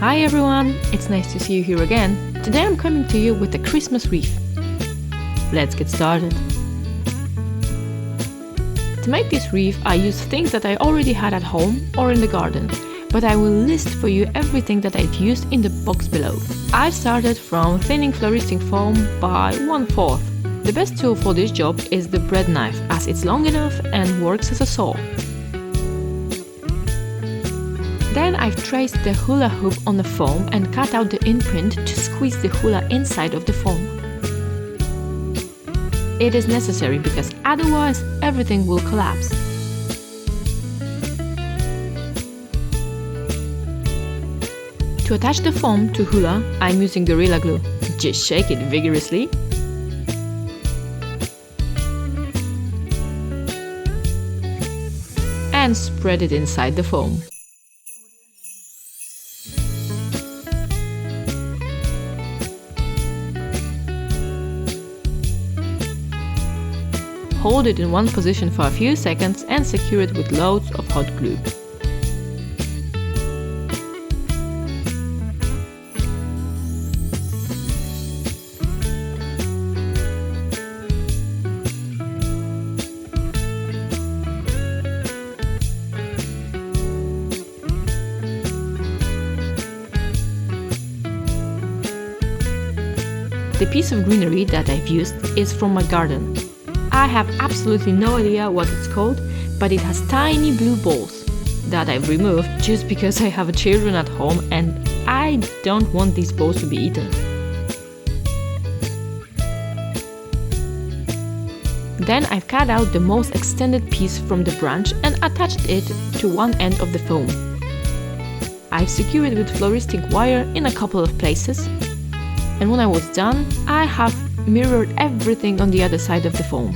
Hi everyone, it's nice to see you here again. Today I'm coming to you with a Christmas wreath. Let's get started. To make this wreath I use things that I already had at home or in the garden, but I will list for you everything that I've used in the box below. I started from thinning Floristic foam by 1/4. The best tool for this job is the bread knife, as it's long enough and works as a saw. Then I've traced the hula hoop on the foam and cut out the imprint to squeeze the hula inside of the foam. It is necessary because otherwise everything will collapse. To attach the foam to hula, I'm using Gorilla Glue. Just shake it vigorously. And spread it inside the foam. Hold it in one position for a few seconds and secure it with loads of hot glue. The piece of greenery that I've used is from my garden. I have absolutely no idea what it's called, but it has tiny blue balls that I've removed just because I have children at home and I don't want these balls to be eaten. Then I've cut out the most extended piece from the branch and attached it to one end of the foam. I've secured it with Floristic wire in a couple of places, and when I was done, I have mirrored everything on the other side of the foam.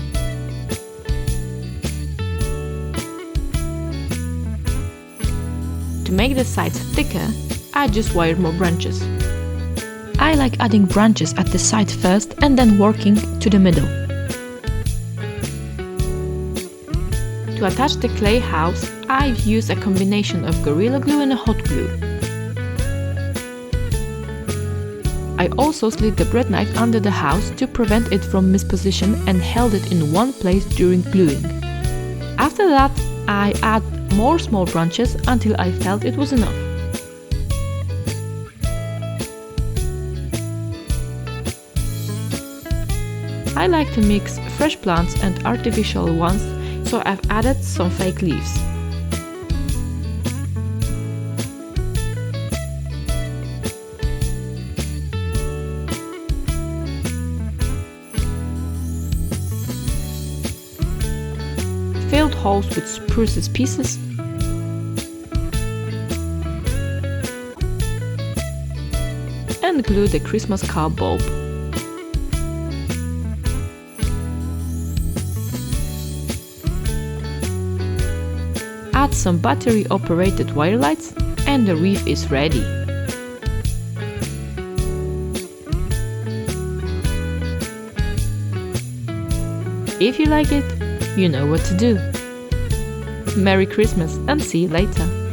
To make the sides thicker, I just wired more branches. I like adding branches at the side first and then working to the middle. To attach the clay house, I've used a combination of Gorilla Glue and a hot glue. I also slid the bread knife under the house to prevent it from misposition and held it in one place during gluing. After that, I add more small branches until I felt it was enough. I like to mix fresh plants and artificial ones, so I've added some fake leaves. Filled holes with spruces pieces, and glue the Christmas car bulb. Add some battery-operated wire lights and the wreath is ready. If you like it, you know what to do. Merry Christmas and see you later!